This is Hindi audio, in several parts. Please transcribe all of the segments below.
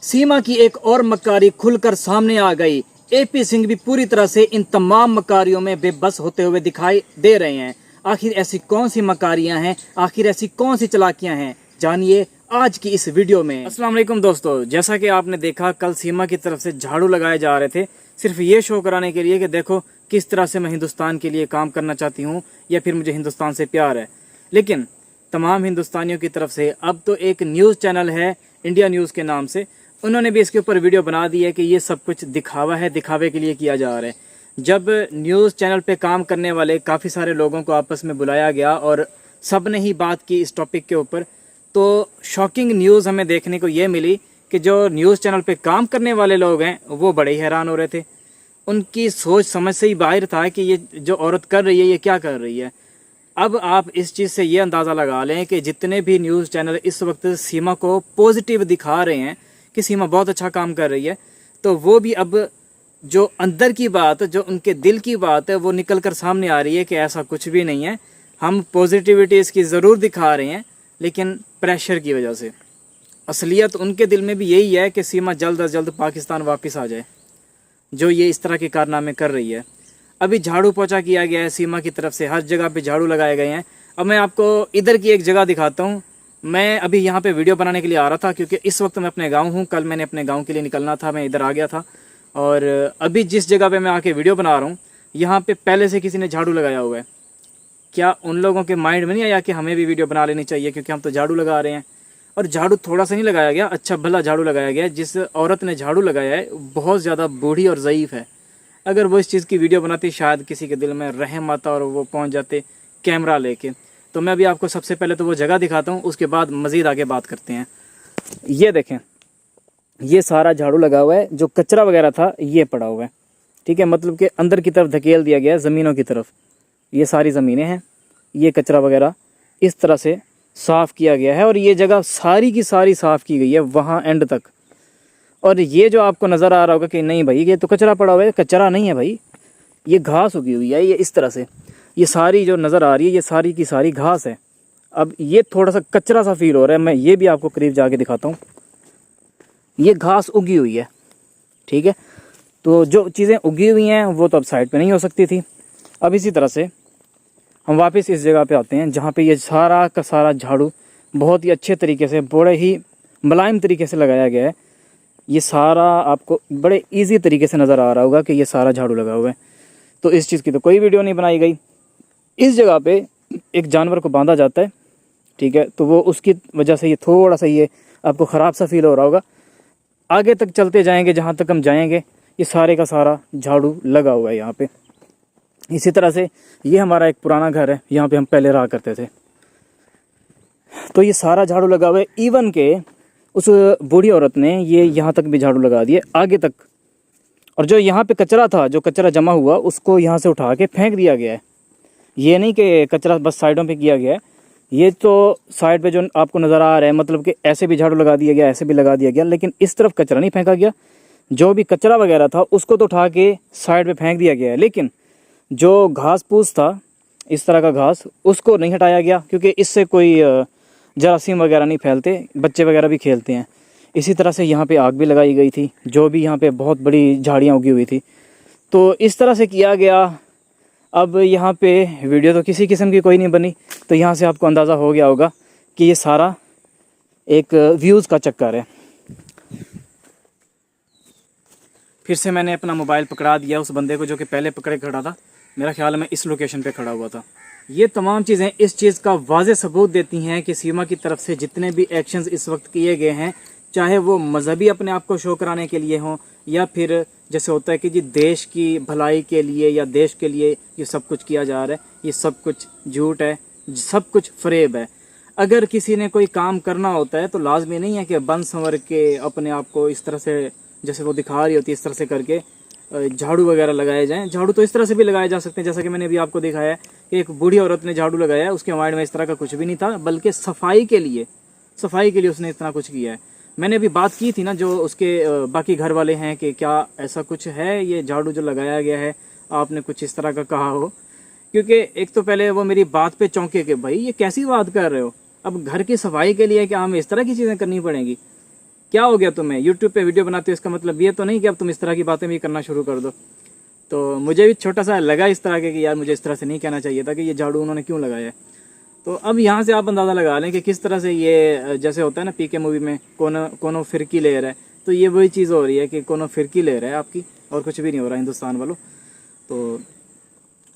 सीमा की एक और मक्कारी खुलकर सामने आ गई। एपी सिंह भी पूरी तरह से इन तमाम मकारियों में बेबस होते हुए दिखाई दे रहे हैं। आखिर ऐसी कौन सी मकारियां हैं, आखिर ऐसी कौन सी चालाकियां हैं, जानिए आज की इस वीडियो में। अस्सलाम वालेकुम दोस्तों, जैसा कि आपने देखा कल सीमा की तरफ से झाड़ू लगाए जा रहे थे, सिर्फ ये शो कराने के लिए कि देखो किस तरह से मैं हिंदुस्तान के लिए काम करना चाहती हूँ या फिर मुझे हिंदुस्तान से प्यार है। लेकिन तमाम हिंदुस्तानियों की तरफ से अब तो एक न्यूज़ चैनल है इंडिया न्यूज़ के नाम से, उन्होंने भी इसके ऊपर वीडियो बना दी है कि ये सब कुछ दिखावा है, दिखावे के लिए किया जा रहा है। जब न्यूज़ चैनल पे काम करने वाले काफ़ी सारे लोगों को आपस में बुलाया गया और सब ने ही बात की इस टॉपिक के ऊपर, तो शॉकिंग न्यूज़ हमें देखने को ये मिली कि जो न्यूज़ चैनल पे काम करने वाले लोग हैं वो बड़े ही हैरान हो रहे थे। उनकी सोच समझ से ही बाहर था कि ये जो औरत कर रही है ये क्या कर रही है। अब आप इस चीज़ से ये अंदाज़ा लगा लें कि जितने भी न्यूज़ चैनल इस वक्त सीमा को पॉजिटिव दिखा रहे हैं कि सीमा बहुत अच्छा काम कर रही है, तो वो भी अब जो अंदर की बात, जो उनके दिल की बात है, वो निकल कर सामने आ रही है कि ऐसा कुछ भी नहीं है। हम पॉजिटिविटी इसकी ज़रूर दिखा रहे हैं लेकिन प्रेशर की वजह से। असलियत उनके दिल में भी यही है कि सीमा जल्द अज जल्द पाकिस्तान वापस आ जाए, जो ये इस तरह के कारनामे कर रही है। अभी झाड़ू पोछा किया गया है सीमा की तरफ से, हर जगह पे झाड़ू लगाए गए हैं। अब मैं आपको इधर की एक जगह दिखाता हूँ। मैं अभी यहाँ पे वीडियो बनाने के लिए आ रहा था क्योंकि इस वक्त मैं अपने गांव हूँ। कल मैंने अपने गांव के लिए निकलना था, मैं इधर आ गया था। और अभी जिस जगह पे मैं आके वीडियो बना रहा हूँ, यहाँ पे पहले से किसी ने झाड़ू लगाया हुआ है। क्या उन लोगों के माइंड में नहीं आया कि हमें भी वीडियो बना लेनी चाहिए, क्योंकि हम तो झाड़ू लगा रहे हैं। और झाड़ू थोड़ा सा नहीं लगाया गया, अच्छा भला झाड़ू लगाया गया है। जिस औरत ने झाड़ू लगाया है बहुत ज़्यादा बूढ़ी और ज़ईफ़ है। अगर वो इस चीज़ की वीडियो बनाती शायद किसी के दिल में रहम आता और वो पहुंच जाते कैमरा लेके। तो मैं अभी आपको सबसे पहले तो वो जगह दिखाता हूं, उसके बाद मज़ीद आगे बात करते हैं। ये देखें, ये सारा झाड़ू लगा हुआ है, जो कचरा वगैरह था ये पड़ा हुआ है, ठीक है। मतलब कि अंदर की तरफ धकेल दिया गया है, ज़मीनों की तरफ। ये सारी ज़मीनें हैं, ये कचरा वगैरह इस तरह से साफ़ किया गया है और ये जगह सारी की सारी साफ़ की गई है वहाँ एंड तक। और ये जो आपको नज़र आ रहा होगा कि नहीं भाई ये तो कचरा पड़ा हुआ है, कचरा नहीं है भाई, ये घास उगी हुई है। ये इस तरह से ये सारी जो नज़र आ रही है ये सारी की सारी घास है। अब ये थोड़ा सा कचरा सा फील हो रहा है, मैं ये भी आपको करीब जाके दिखाता हूँ। ये घास उगी हुई है, ठीक है। तो जो चीज़ें उगी हुई हैं वो तो अब साइड पे नहीं हो सकती थी। अब इसी तरह से हम वापस इस जगह पे आते हैं जहाँ पे ये सारा का सारा झाड़ू बहुत ही अच्छे तरीके से, बड़े ही मुलायम तरीके से लगाया गया है। ये सारा आपको बड़े इजी तरीके से नज़र आ रहा होगा कि ये सारा झाड़ू लगा हुआ है। तो इस चीज़ की तो कोई वीडियो नहीं बनाई गई। इस जगह पे एक जानवर को बांधा जाता है, ठीक है, तो वो उसकी वजह से ये थोड़ा सा ये आपको ख़राब सा फील हो रहा होगा। आगे तक चलते जाएंगे, जहाँ तक हम जाएंगे ये सारे का सारा झाड़ू लगा हुआ है यहाँ पे। इसी तरह से ये हमारा एक पुराना घर है, यहाँ पे हम पहले रहा करते थे। तो ये सारा झाड़ू लगा हुआ है। इवन के उस बूढ़ी औरत ने ये यहाँ तक भी झाड़ू लगा दिए, आगे तक। और जो यहाँ पे कचरा था, जो कचरा जमा हुआ, उसको यहाँ से उठा के फेंक दिया गया है। ये नहीं कि कचरा बस साइडों पे किया गया है, ये तो साइड पे जो आपको नज़र आ रहा है, मतलब कि ऐसे भी झाड़ू लगा दिया गया, ऐसे भी लगा दिया गया, लेकिन इस तरफ कचरा नहीं फेंका गया। जो भी कचरा वगैरह था उसको तो उठा के साइड पे फेंक दिया गया है, लेकिन जो घास फूस था, इस तरह का घास, उसको नहीं हटाया गया, क्योंकि इससे कोई जरासीम वगैरह नहीं फैलते, बच्चे वगैरह भी खेलते हैं। इसी तरह से यहाँ पे आग भी लगाई गई थी, जो भी यहाँ पे बहुत बड़ी झाड़ियाँ उगी हुई थी। तो इस तरह से किया गया। अब यहाँ पे वीडियो तो किसी किस्म की कोई नहीं बनी, तो यहाँ से आपको अंदाज़ा हो गया होगा कि ये सारा एक व्यूज़ का चक्कर है। फिर से मैंने अपना मोबाइल पकड़ा दिया उस बंदे को जो कि पहले पकड़े खड़ा था। मेरा ख्याल है मैं इस लोकेशन पे खड़ा हुआ था। ये तमाम चीज़ें इस चीज़ का वाज़े सबूत देती हैं कि सीमा की तरफ से जितने भी एक्शंस इस वक्त किए गए हैं, चाहे वो मजहबी अपने आप को शो कराने के लिए हों या फिर जैसे होता है कि जी देश की भलाई के लिए या देश के लिए ये सब कुछ किया जा रहा है, ये सब कुछ झूठ है, सब कुछ फरेब है। अगर किसी ने कोई काम करना होता है तो लाजमी नहीं है कि बन संवर के अपने आप को इस तरह से, जैसे वो दिखा रही होती है, इस तरह से करके झाड़ू वगैरह लगाए जाएं। झाड़ू तो इस तरह से भी लगाए जा सकते हैं, जैसा कि मैंने अभी आपको दिखाया है कि एक बूढ़ी औरत ने झाड़ू लगाया है, उसके माइंड में इस तरह का कुछ भी नहीं था, बल्कि सफाई के लिए उसने इतना कुछ किया है। मैंने अभी बात की थी ना जो उसके बाकी घर वाले हैं कि क्या ऐसा कुछ है ये झाड़ू जो लगाया गया है, आपने कुछ इस तरह का कहा हो, क्योंकि एक तो पहले वो मेरी बात पे चौंके कि भाई ये कैसी बात कर रहे हो, अब घर की सफाई के लिए क्या हमें इस तरह की चीज़ें करनी पड़ेंगी। क्या हो गया तुम्हें, यूट्यूब पे वीडियो बनाते हो इसका मतलब ये तो नहीं कि अब तुम इस तरह की बातें भी करना शुरू कर दो। तो मुझे भी छोटा सा लगा इस तरह के कि यार मुझे इस तरह से नहीं कहना चाहिए था कि ये झाड़ू उन्होंने क्यों लगाया है। तो अब यहाँ से आप अंदाज़ा लगा लें कि किस तरह से ये, जैसे होता है ना पीके मूवी में कोनो फिरकी ले रहा है, तो ये वही चीज़ हो रही है कि कोनो फिरकी ले रहा है आपकी, और कुछ भी नहीं हो रहा हिंदुस्तान वालों। तो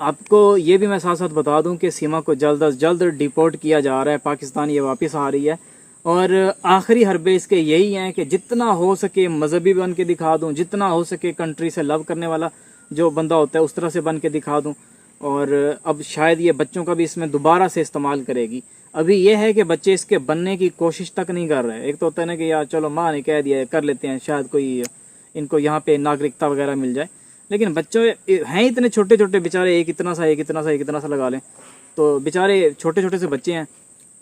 आपको ये भी मैं साथ साथ बता दूं कि सीमा को जल्द अज जल्द डिपोर्ट किया जा रहा है, पाकिस्तान ये वापस आ रही है। और आखिरी हरबे इसके यही हैं कि जितना हो सके मजहबी बन के दिखा दूं, जितना हो सके कंट्री से लव करने वाला जो बंदा होता है उस तरह से बन के दिखा दूं। और अब शायद ये बच्चों का भी इसमें दोबारा से इस्तेमाल करेगी। अभी ये है कि बच्चे इसके बनने की कोशिश तक नहीं कर रहे हैं। एक तो होता है ना कि यार चलो माँ ने कह दिया कर लेते हैं, शायद कोई इनको यहाँ पे नागरिकता वगैरह मिल जाए, लेकिन बच्चों हैं इतने छोटे छोटे बेचारे, एक इतना सा एक इतना सा एक इतना सा लगा लें, तो बेचारे छोटे छोटे से बच्चे हैं,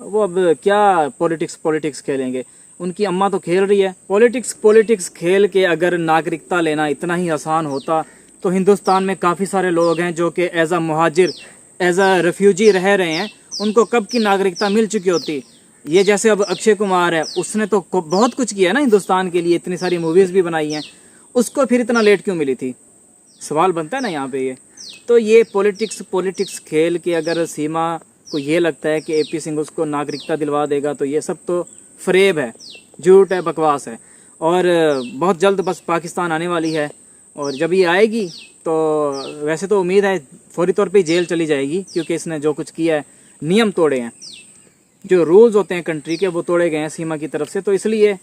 वो अब क्या पॉलिटिक्स खेलेंगे। उनकी अम्मा तो खेल रही है पॉलिटिक्स खेल के अगर नागरिकता लेना इतना ही आसान होता तो हिंदुस्तान में काफ़ी सारे लोग हैं जो कि एज अ मुहाजिर, एज अ रेफ्यूजी रह रहे हैं, उनको कब की नागरिकता मिल चुकी होती। ये जैसे अब अक्षय कुमार है, उसने तो बहुत कुछ किया है ना हिंदुस्तान के लिए, इतनी सारी मूवीज़ भी बनाई हैं, उसको फिर इतना लेट क्यों मिली थी, सवाल बनता है ना यहाँ पे ये। तो ये पॉलिटिक्स खेल के अगर सीमा को ये लगता है कि AP सिंह उसको नागरिकता दिलवा देगा, तो ये सब तो फरेब है, झूठ है, बकवास है। और बहुत जल्द बस पाकिस्तान आने वाली है, और जब ये आएगी तो वैसे तो उम्मीद है फौरी तौर पे जेल चली जाएगी, क्योंकि इसने जो कुछ किया है, नियम तोड़े हैं, जो रूल्स होते हैं कंट्री के वो तोड़े गए हैं सीमा की तरफ से, तो इसलिए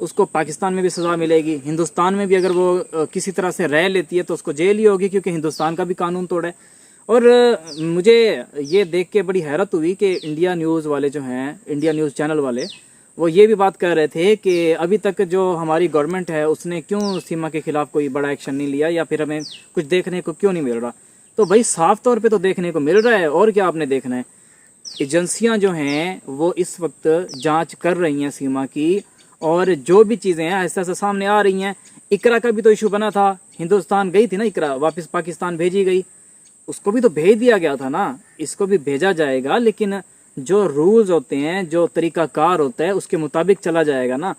उसको पाकिस्तान में भी सज़ा मिलेगी। हिंदुस्तान में भी अगर वो किसी तरह से रह लेती है तो उसको जेल ही होगी, क्योंकि हिंदुस्तान का भी कानून तोड़ा है। और मुझे ये देख के बड़ी हैरत हुई कि इंडिया न्यूज़ वाले जो हैं, इंडिया न्यूज़ चैनल वाले, वो ये भी बात कर रहे थे कि अभी तक जो हमारी गवर्नमेंट है उसने क्यों सीमा के ख़िलाफ़ कोई बड़ा एक्शन नहीं लिया, या फिर हमें कुछ देखने को क्यों नहीं मिल रहा। तो भाई साफ तौर पे तो देखने को मिल रहा है, और क्या आपने देखना है। एजेंसियां जो हैं वो इस वक्त जांच कर रही हैं सीमा की, और जो भी चीज़ें हैं ऐसा ऐसा सामने आ रही हैं। इकरा का भी तो इशू बना था, हिंदुस्तान गई थी ना इकरा, वापस पाकिस्तान भेजी गई, उसको भी तो भेज दिया गया था ना, इसको भी भेजा जाएगा, लेकिन जो रूल्स होते हैं, जो तरीकाकार होता है उसके मुताबिक चला जाएगा ना।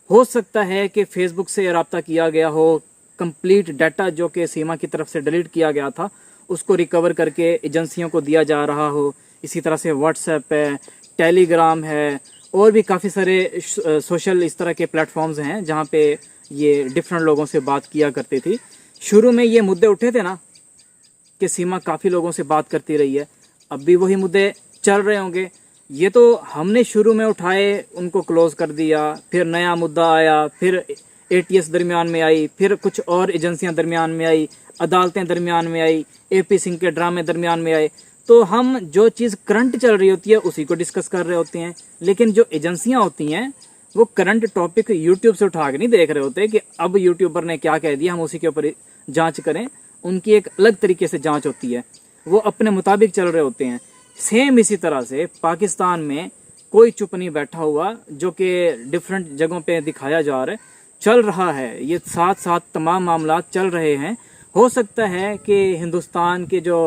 हो सकता है कि फेसबुक से रब्ता किया गया हो, कंप्लीट डाटा जो कि सीमा की तरफ से डिलीट किया गया था उसको रिकवर करके एजेंसियों को दिया जा रहा हो। इसी तरह से व्हाट्सएप है, टेलीग्राम है, और भी काफ़ी सारे सोशल इस तरह के प्लेटफॉर्म्स हैं जहाँ पे ये डिफरेंट लोगों से बात किया करती थी। शुरू में ये मुद्दे उठे थे ना कि सीमा काफ़ी लोगों से बात करती रही है, अब भी वही मुद्दे चल रहे होंगे। ये तो हमने शुरू में उठाए, उनको क्लोज कर दिया, फिर नया मुद्दा आया, फिर ATS दरमियान में आई, फिर कुछ और एजेंसियां दरमियान में आई, अदालतें दरमियान में आई, AP सिंह के ड्रामे दरमियान में आए। तो हम जो चीज़ करंट चल रही होती है उसी को डिस्कस कर रहे होते हैं, लेकिन जो एजेंसियां होती हैं वो करंट टॉपिक यूट्यूब से उठा के नहीं देख रहे होते कि अब यूट्यूबर ने क्या कह दिया हम उसी के ऊपर जांच करें। उनकी एक अलग तरीके से जांच होती है, वो अपने मुताबिक चल रहे होते हैं। सेम इसी तरह से पाकिस्तान में कोई चुप नहीं बैठा हुआ, जो कि डिफरेंट जगहों पे दिखाया जा रहा है, चल रहा है। ये साथ साथ तमाम मामला चल रहे हैं। हो सकता है कि हिंदुस्तान के जो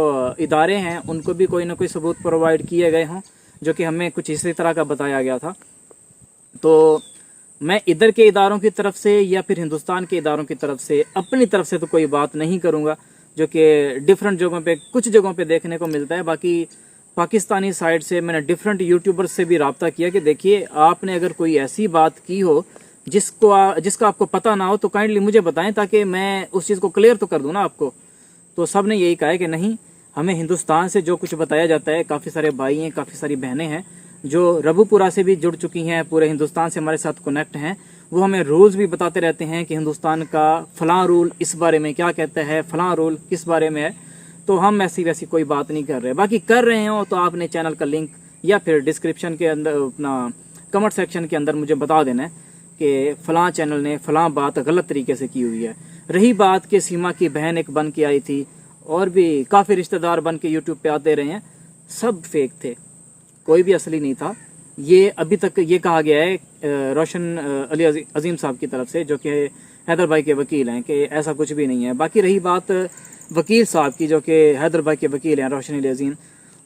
इदारे हैं उनको भी कोई ना कोई सबूत प्रोवाइड किए गए हों, जो कि हमें कुछ इसी तरह का बताया गया था। तो मैं इधर के इदारों की तरफ से या फिर हिंदुस्तान के इदारों की तरफ से अपनी तरफ से तो कोई बात नहीं करूँगा, जो कि डिफरेंट जगहों पे, कुछ जगहों पे देखने को मिलता है। बाकी पाकिस्तानी साइड से मैंने डिफरेंट यूट्यूबर्स से भी रब्ता किया कि देखिए आपने अगर कोई ऐसी बात की हो जिसका आपको पता ना हो तो काइंडली मुझे बताएं, ताकि मैं उस चीज़ को क्लियर तो कर दूं ना आपको। तो सब ने यही कहा है कि नहीं, हमें हिंदुस्तान से जो कुछ बताया जाता है, काफ़ी सारे भाई हैं, काफ़ी सारी बहनें हैं जो रबुपुरा से भी जुड़ चुकी हैं, पूरे हिंदुस्तान से हमारे साथ कनेक्ट हैं, वो हमें रूल्स भी बताते रहते हैं कि हिंदुस्तान का फ़लाँ रूल इस बारे में क्या कहता है, फ़लाँ रूल किस बारे में है। तो हम ऐसी वैसी कोई बात नहीं कर रहे। बाकी कर रहे हो तो आपने चैनल का लिंक या फिर डिस्क्रिप्शन के अंदर, अपना कमेंट सेक्शन के अंदर मुझे बता देना है कि फ़लाँ चैनल ने फ़लाँ बात गलत तरीके से की हुई है। रही बात कि सीमा की बहन एक बन के आई थी, और भी काफ़ी रिश्तेदार बन के यूट्यूब पे आते रहे हैं, सब फेक थे, कोई भी असली नहीं था। ये अभी तक ये कहा गया है रोशन अली अजीम साहब की तरफ से, जो कि हैदर भाई के वकील हैं, कि ऐसा कुछ भी नहीं है। बाकी रही बात वकील साहब की, जो कि हैदर भाई के वकील हैं रोशन अली अजीम,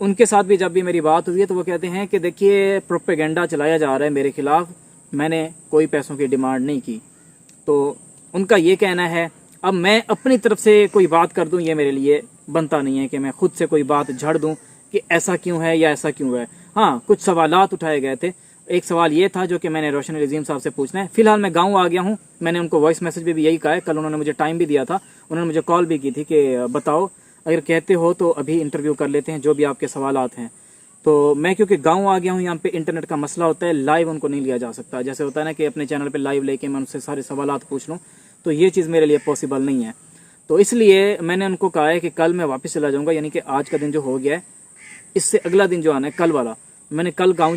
उनके साथ भी जब भी मेरी बात हुई है तो वो कहते हैं कि देखिए प्रोपेगेंडा चलाया जा रहा है मेरे खिलाफ, मैंने कोई पैसों की डिमांड नहीं की। तो उनका ये कहना है, अब मैं अपनी तरफ से कोई बात कर दूं ये मेरे लिए बनता नहीं है कि मैं खुद से कोई बात झड़ दूं कि ऐसा क्यों है या ऐसा क्यों है। हाँ, कुछ सवालात उठाए गए थे। एक सवाल ये था जो कि मैंने रोशन रजीम साहब से पूछना है। फिलहाल मैं गांव आ गया हूं। मैंने उनको वॉइस मैसेज में भी यही कहा है, कल उन्होंने मुझे टाइम भी दिया था, उन्होंने मुझे कॉल भी की थी कि बताओ, अगर कहते हो तो अभी इंटरव्यू कर लेते हैं, जो भी आपके सवालात हैं। तो मैं क्योंकि गांव आ गया हूं, यहाँ पे इंटरनेट का मसला होता है, लाइव उनको नहीं लिया जा सकता। जैसे होता है ना कि अपने चैनल पे लाइव लेके मैं उनसे सारे सवालात पूछ लूँ, तो ये चीज़ मेरे लिए पॉसिबल नहीं है। तो इसलिए मैंने उनको कहा है कि कल मैं वापस चला जाऊँगा, यानी कि आज का दिन जो हो गया है, इससे अगला दिन जो आना है कल वाला, मैंने कल गाँव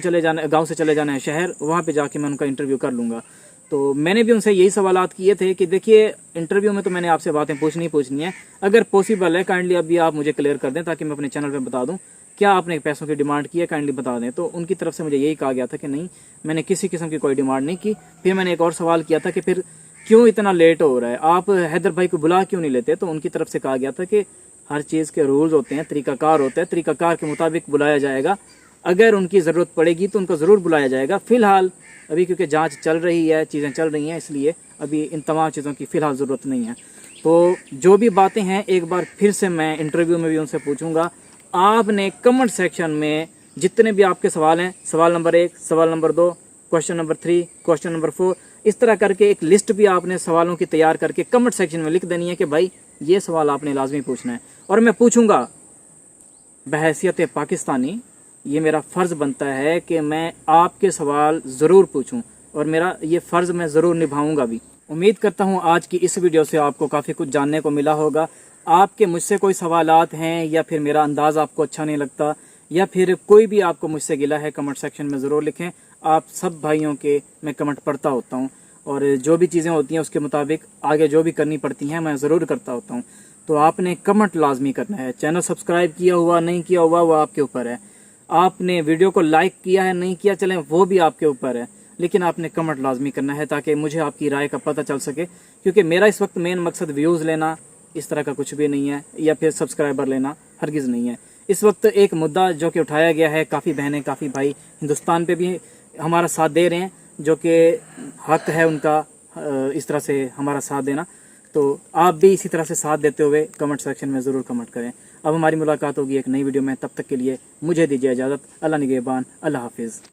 से चले जाना है शहर, वहाँ पर जाके मैं उनका इंटरव्यू कर लूँगा। तो मैंने भी उनसे यही सवालात किए थे कि देखिए, इंटरव्यू में तो मैंने आपसे बातें पूछनी है, अगर पॉसिबल है काइंडली अभी आप मुझे क्लियर कर दें ताकि मैं अपने चैनल पे बता दूं क्या आपने पैसों की डिमांड की है, काइंडली बता दें। तो उनकी तरफ से मुझे यही कहा गया था कि नहीं, मैंने किसी किस्म की कोई डिमांड नहीं की। फिर मैंने एक और सवाल किया था कि फिर क्यों इतना लेट हो रहा है, आप हैदर भाई को बुला क्यों नहीं लेते। तो उनकी तरफ से कहा गया था कि हर चीज़ के रूल्स होते हैं, तरीकाकार होता है, तरीकाकार के मुताबिक बुलाया जाएगा, अगर उनकी ज़रूरत पड़ेगी तो उनको ज़रूर बुलाया जाएगा। फ़िलहाल अभी क्योंकि जांच चल रही है, चीज़ें चल रही हैं, इसलिए अभी इन तमाम चीज़ों की फ़िलहाल ज़रूरत नहीं है। तो जो भी बातें हैं एक बार फिर से मैं इंटरव्यू में भी उनसे पूछूंगा। आपने कमेंट सेक्शन में जितने भी आपके सवाल हैं, सवाल नंबर 1, सवाल number 2, question number 3, question number 4, इस तरह करके एक लिस्ट भी आपने सवालों की तैयार करके कमेंट सेक्शन में लिख देनी है कि भाई ये सवाल आपने लाजमी पूछना है। और मैं पूछूंगा, बहैसियत पाकिस्तानी ये मेरा फ़र्ज़ बनता है कि मैं आपके सवाल ज़रूर पूछूं, और मेरा ये फ़र्ज़ मैं ज़रूर निभाऊंगा भी। उम्मीद करता हूं आज की इस वीडियो से आपको काफ़ी कुछ जानने को मिला होगा। आपके मुझसे कोई सवालात हैं या फिर मेरा अंदाज़ आपको अच्छा नहीं लगता या फिर कोई भी आपको मुझसे गिला है, कमेंट सेक्शन में ज़रूर लिखें। आप सब भाइयों के मैं कमेंट पढ़ता होता हूँ, और जो भी चीज़ें होती हैं उसके मुताबिक आगे जो भी करनी पड़ती हैं मैं ज़रूर करता होता हूँ। तो आपने कमेंट लाजमी करना है। चैनल सब्सक्राइब किया हुआ नहीं किया हुआ वो आपके ऊपर है, आपने वीडियो को लाइक किया है नहीं किया चलें वो भी आपके ऊपर है, लेकिन आपने कमेंट लाजमी करना है ताकि मुझे आपकी राय का पता चल सके। क्योंकि मेरा इस वक्त मेन मकसद व्यूज़ लेना, इस तरह का कुछ भी नहीं है, या फिर सब्सक्राइबर लेना हरगिज़ नहीं है। इस वक्त एक मुद्दा जो कि उठाया गया है, काफ़ी बहनें काफ़ी भाई हिंदुस्तान पे भी हमारा साथ दे रहे हैं, जो कि हक है उनका इस तरह से हमारा साथ देना। तो आप भी इसी तरह से साथ देते हुए कमेंट सेक्शन में ज़रूर कमेंट करें। अब हमारी मुलाकात होगी एक नई वीडियो में, तब तक के लिए मुझे दीजिए इजाज़त। अल्लाह निगहबान, अल्लाह हाफिज़।